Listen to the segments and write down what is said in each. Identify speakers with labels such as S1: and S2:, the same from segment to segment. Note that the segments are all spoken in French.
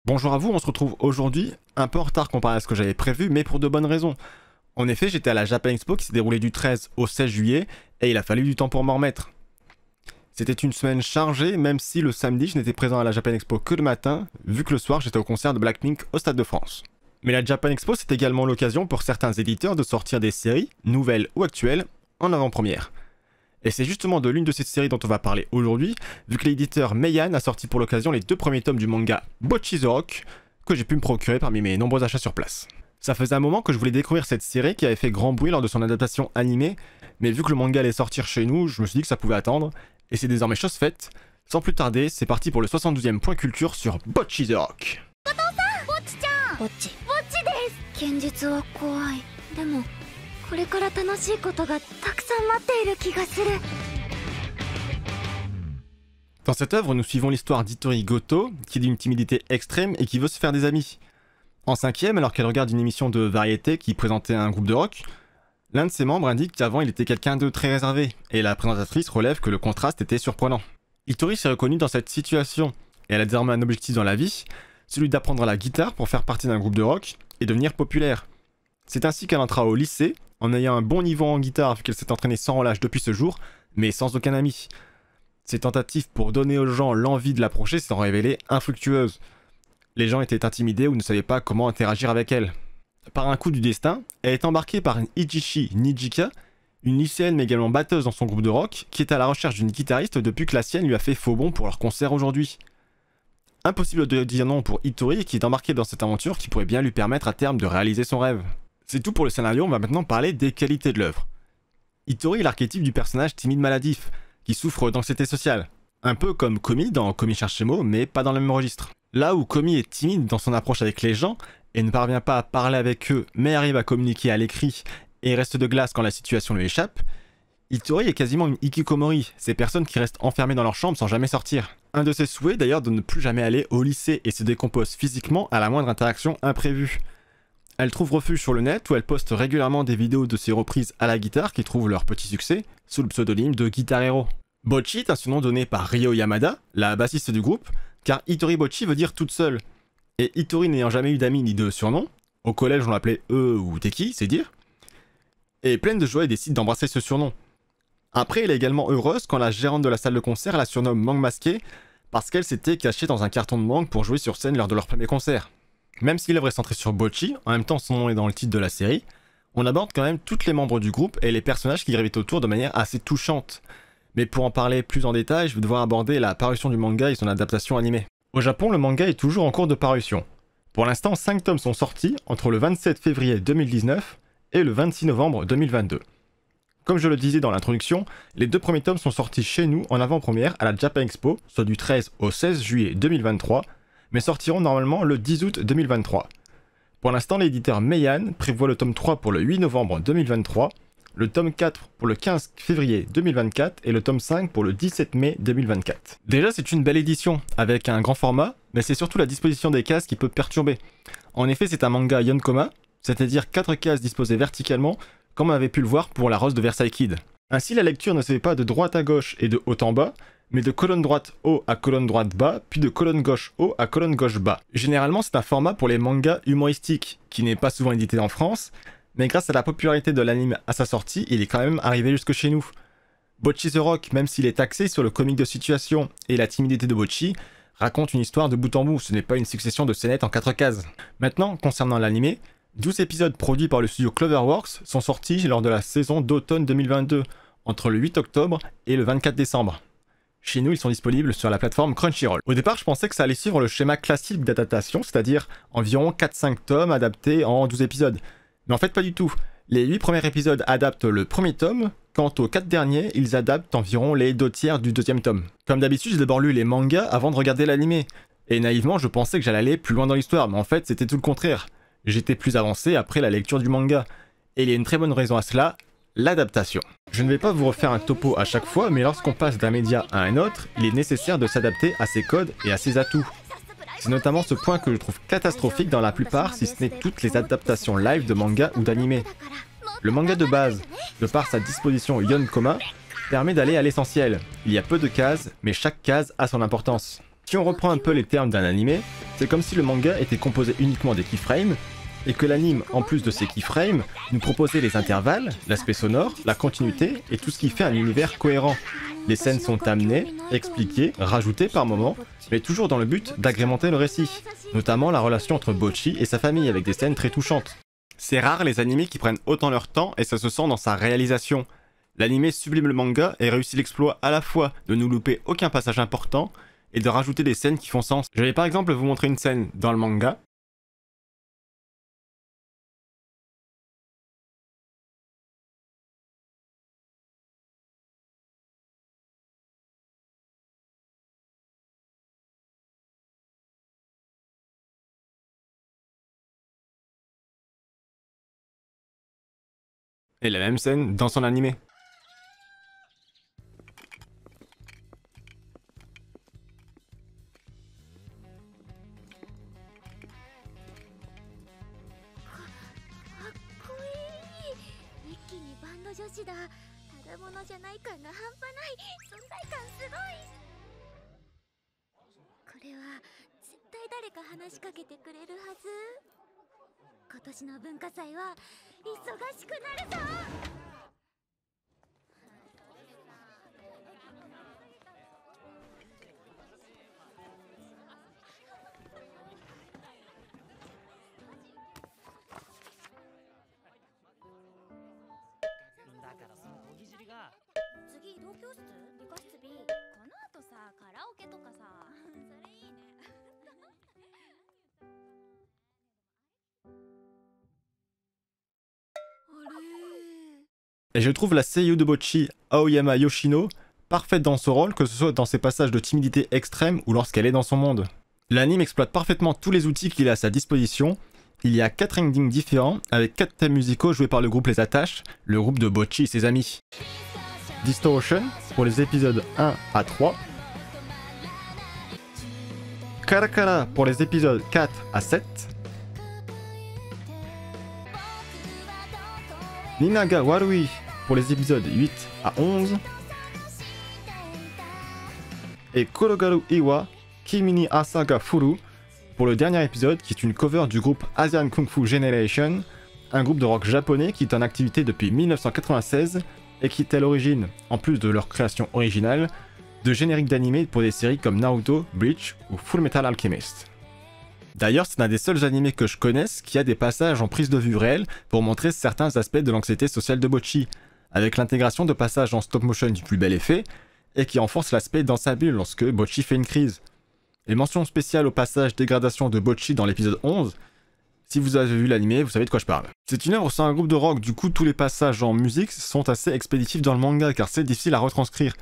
S1: Bonjour à vous, on se retrouve aujourd'hui, un peu en retard comparé à ce que j'avais prévu, mais pour de bonnes raisons. En effet, j'étais à la Japan Expo qui s'est déroulée du 13 au 16 juillet, et il a fallu du temps pour m'en remettre. C'était une semaine chargée, même si le samedi je n'étais présent à la Japan Expo que le matin, vu que le soir j'étais au concert de Blackpink au Stade de France. Mais la Japan Expo c'est également l'occasion pour certains éditeurs de sortir des séries, nouvelles ou actuelles, en avant-première. Et c'est justement de l'une de ces séries dont on va parler aujourd'hui, vu que l'éditeur Meian a sorti pour l'occasion les 2 premiers tomes du manga Bocchi the Rock, que j'ai pu me procurer parmi mes nombreux achats sur place. Ça faisait un moment que je voulais découvrir cette série qui avait fait grand bruit lors de son adaptation animée, mais vu que le manga allait sortir chez nous, je me suis dit que ça pouvait attendre, et c'est désormais chose faite. Sans plus tarder, c'est parti pour le 72e point culture sur Bocchi the Rock. Dans cette œuvre, nous suivons l'histoire d'Itori Goto, qui est d'une timidité extrême et qui veut se faire des amis. En 5e, alors qu'elle regarde une émission de variété qui présentait un groupe de rock, l'un de ses membres indique qu'avant il était quelqu'un de très réservé, et la présentatrice relève que le contraste était surprenant. Itori s'est reconnue dans cette situation, et elle a désormais un objectif dans la vie, celui d'apprendre la guitare pour faire partie d'un groupe de rock et devenir populaire. C'est ainsi qu'elle entra au lycée, en ayant un bon niveau en guitare vu qu'elle s'est entraînée sans relâche depuis ce jour, mais sans aucun ami. Ses tentatives pour donner aux gens l'envie de l'approcher se sont révélées infructueuses. Les gens étaient intimidés ou ne savaient pas comment interagir avec elle. Par un coup du destin, elle est embarquée par Ichishi Nijika, une lycéenne mais également batteuse dans son groupe de rock, qui est à la recherche d'une guitariste depuis que la sienne lui a fait faux bond pour leur concert aujourd'hui. Impossible de dire non pour Itori qui est embarquée dans cette aventure qui pourrait bien lui permettre à terme de réaliser son rêve. C'est tout pour le scénario, on va maintenant parler des qualités de l'œuvre. Itori est l'archétype du personnage timide maladif, qui souffre d'anxiété sociale. Un peu comme Komi dans Komi cherche ses mots, mais pas dans le même registre. Là où Komi est timide dans son approche avec les gens, et ne parvient pas à parler avec eux, mais arrive à communiquer à l'écrit, et reste de glace quand la situation lui échappe, Itori est quasiment une hikikomori, ces personnes qui restent enfermées dans leur chambre sans jamais sortir. Un de ses souhaits d'ailleurs de ne plus jamais aller au lycée et se décompose physiquement à la moindre interaction imprévue. Elle trouve refuge sur le net où elle poste régulièrement des vidéos de ses reprises à la guitare qui trouvent leur petit succès sous le pseudonyme de Guitar Hero. Bocchi est un surnom donné par Ryo Yamada, la bassiste du groupe, car Itori Bocchi veut dire toute seule. Et Itori n'ayant jamais eu d'amis ni de surnom, au collège on l'appelait ou Teki, c'est dire, est pleine de joie et décide d'embrasser ce surnom. Après, elle est également heureuse quand la gérante de la salle de concert la surnomme Mangue Masqué, parce qu'elle s'était cachée dans un carton de mangue pour jouer sur scène lors de leur premier concert. Même si l'œuvre est centrée sur Bocchi, en même temps son nom est dans le titre de la série, on aborde quand même tous les membres du groupe et les personnages qui gravitent autour de manière assez touchante. Mais pour en parler plus en détail, je vais devoir aborder la parution du manga et son adaptation animée. Au Japon, le manga est toujours en cours de parution. Pour l'instant, 5 tomes sont sortis entre le 27 février 2019 et le 26 novembre 2022. Comme je le disais dans l'introduction, les 2 premiers tomes sont sortis chez nous en avant-première à la Japan Expo, soit du 13 au 16 juillet 2023, mais sortiront normalement le 10 août 2023. Pour l'instant, l'éditeur Meian prévoit le tome 3 pour le 8 novembre 2023, le tome 4 pour le 15 février 2024 et le tome 5 pour le 17 mai 2024. Déjà, c'est une belle édition, avec un grand format, mais c'est surtout la disposition des cases qui peut perturber. En effet, c'est un manga Yonkoma, c'est-à-dire 4 cases disposées verticalement, comme on avait pu le voir pour La Rose de Versailles Kid. Ainsi, la lecture ne se fait pas de droite à gauche et de haut en bas, mais de colonne droite haut à colonne droite bas, puis de colonne gauche haut à colonne gauche bas. Généralement, c'est un format pour les mangas humoristiques, qui n'est pas souvent édité en France, mais grâce à la popularité de l'anime à sa sortie, il est quand même arrivé jusque chez nous. Bocchi the Rock, même s'il est axé sur le comique de situation et la timidité de Bocchi, raconte une histoire de bout en bout, ce n'est pas une succession de scénettes en 4 cases. Maintenant, concernant l'anime, 12 épisodes produits par le studio Cloverworks sont sortis lors de la saison d'automne 2022, entre le 8 octobre et le 24 décembre. Chez nous, ils sont disponibles sur la plateforme Crunchyroll. Au départ, je pensais que ça allait suivre le schéma classique d'adaptation, c'est-à-dire environ 4-5 tomes adaptés en 12 épisodes. Mais en fait, pas du tout. Les 8 premiers épisodes adaptent le premier tome, quant aux 4 derniers, ils adaptent environ les 2/3 du deuxième tome. Comme d'habitude, j'ai d'abord lu les mangas avant de regarder l'animé. Et naïvement, je pensais que j'allais aller plus loin dans l'histoire, mais en fait, c'était tout le contraire. J'étais plus avancé après la lecture du manga. Et il y a une très bonne raison à cela, l'adaptation. Je ne vais pas vous refaire un topo à chaque fois, mais lorsqu'on passe d'un média à un autre, il est nécessaire de s'adapter à ses codes et à ses atouts. C'est notamment ce point que je trouve catastrophique dans la plupart, si ce n'est toutes les adaptations live de manga ou d'anime. Le manga de base, de par sa disposition Yonkoma, permet d'aller à l'essentiel. Il y a peu de cases, mais chaque case a son importance. Si on reprend un peu les termes d'un animé, c'est comme si le manga était composé uniquement des keyframes, et que l'anime, en plus de ces keyframes, nous proposait les intervalles, l'aspect sonore, la continuité et tout ce qui fait un univers cohérent. Les scènes sont amenées, expliquées, rajoutées par moments, mais toujours dans le but d'agrémenter le récit, notamment la relation entre Bocchi et sa famille avec des scènes très touchantes. C'est rare les animés qui prennent autant leur temps et ça se sent dans sa réalisation. L'animé sublime le manga et réussit l'exploit à la fois de nous louper aucun passage important et de rajouter des scènes qui font sens. Je vais par exemple vous montrer une scène dans le manga. Et la même scène dans son animé. Et je trouve la seiyuu de Bocchi, Aoyama Yoshino, parfaite dans ce rôle, que ce soit dans ses passages de timidité extrême ou lorsqu'elle est dans son monde. L'anime exploite parfaitement tous les outils qu'il a à sa disposition. Il y a 4 endings différents, avec 4 thèmes musicaux joués par le groupe Les Attaches, le groupe de Bocchi et ses amis. Distortion pour les épisodes 1 à 3. Karakara pour les épisodes 4 à 7. Ninaga Warui pour les épisodes 8 à 11. Et Korogaru Iwa Kimi ni Asa ga Furu pour le dernier épisode qui est une cover du groupe Asian Kung Fu Generation, un groupe de rock japonais qui est en activité depuis 1996 et qui est à l'origine, en plus de leur création originale, de génériques d'animés pour des séries comme Naruto, Bleach ou Full Metal Alchemist. D'ailleurs, c'est un des seuls animés que je connaisse qui a des passages en prise de vue réelle pour montrer certains aspects de l'anxiété sociale de Bocchi, avec l'intégration de passages en stop motion du plus bel effet, et qui renforce l'aspect dans sa bulle lorsque Bocchi fait une crise. Et mention spéciale au passage dégradation de Bocchi dans l'épisode 11, si vous avez vu l'animé, vous savez de quoi je parle. C'est une œuvre sur un groupe de rock, du coup tous les passages en musique sont assez expéditifs dans le manga car c'est difficile à retranscrire.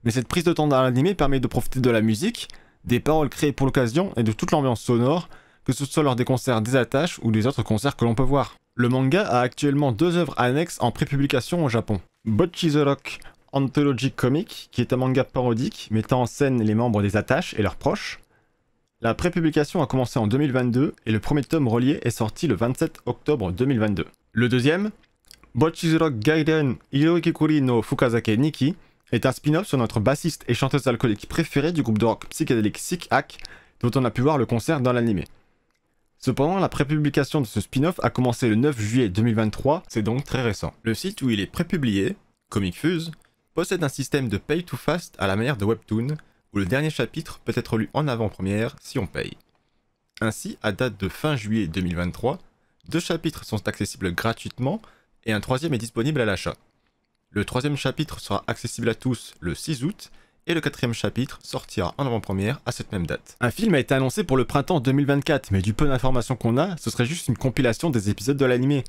S1: Mais cette prise de temps dans l'animé permet de profiter de la musique, des paroles créées pour l'occasion et de toute l'ambiance sonore, que ce soit lors des concerts des Attaches ou des autres concerts que l'on peut voir. Le manga a actuellement 2 œuvres annexes en pré-publication au Japon. Bocchi the Rock Anthology Comic, qui est un manga parodique mettant en scène les membres des Attaches et leurs proches. La pré-publication a commencé en 2022 et le premier tome relié est sorti le 27 octobre 2022. Le deuxième, Bocchi the Rock Gaiden Hirohikikuri no Fukazake Nikki, est un spin-off sur notre bassiste et chanteuse alcoolique préférée du groupe de rock psychédélique Sick Hack, dont on a pu voir le concert dans l'animé. Cependant, la prépublication de ce spin-off a commencé le 9 juillet 2023, c'est donc très récent. Le site où il est prépublié, ComicFuse, possède un système de pay to fast à la manière de Webtoon, où le dernier chapitre peut être lu en avant-première si on paye. Ainsi, à date de fin juillet 2023, 2 chapitres sont accessibles gratuitement et un 3e est disponible à l'achat. Le 3e chapitre sera accessible à tous le 6 août et le 4e chapitre sortira en avant-première à cette même date. Un film a été annoncé pour le printemps 2024, mais du peu d'informations qu'on a, ce serait juste une compilation des épisodes de l'animé.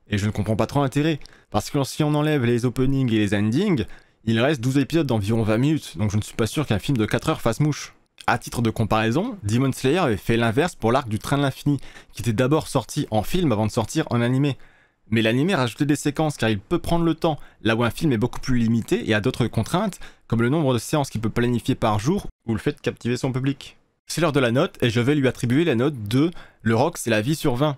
S1: Et je ne comprends pas trop l'intérêt, parce que si on enlève les openings et les endings, il reste 12 épisodes d'environ 20 minutes, donc je ne suis pas sûr qu'un film de 4 heures fasse mouche. A titre de comparaison, Demon Slayer avait fait l'inverse pour l'arc du Train de l'Infini, qui était d'abord sorti en film avant de sortir en animé. Mais l'anime rajoutait des séquences car il peut prendre le temps, là où un film est beaucoup plus limité et a d'autres contraintes, comme le nombre de séances qu'il peut planifier par jour ou le fait de captiver son public. C'est l'heure de la note et je vais lui attribuer la note de Le Rock c'est la vie sur 20.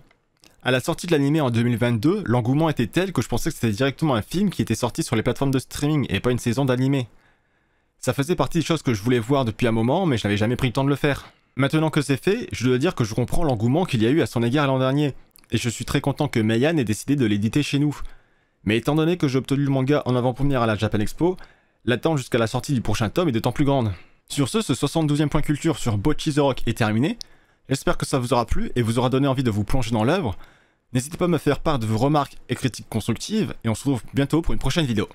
S1: À la sortie de l'anime en 2022, l'engouement était tel que je pensais que c'était directement un film qui était sorti sur les plateformes de streaming et pas une saison d'anime. Ça faisait partie des choses que je voulais voir depuis un moment, mais je n'avais jamais pris le temps de le faire. Maintenant que c'est fait, je dois dire que je comprends l'engouement qu'il y a eu à son égard l'an dernier, et je suis très content que Meian ait décidé de l'éditer chez nous. Mais étant donné que j'ai obtenu le manga en avant-première à la Japan Expo, l'attente jusqu'à la sortie du prochain tome est d'autant plus grande. Sur ce 72e point culture sur Bocchi the Rock est terminé. J'espère que ça vous aura plu et vous aura donné envie de vous plonger dans l'œuvre. N'hésitez pas à me faire part de vos remarques et critiques constructives, et on se retrouve bientôt pour une prochaine vidéo.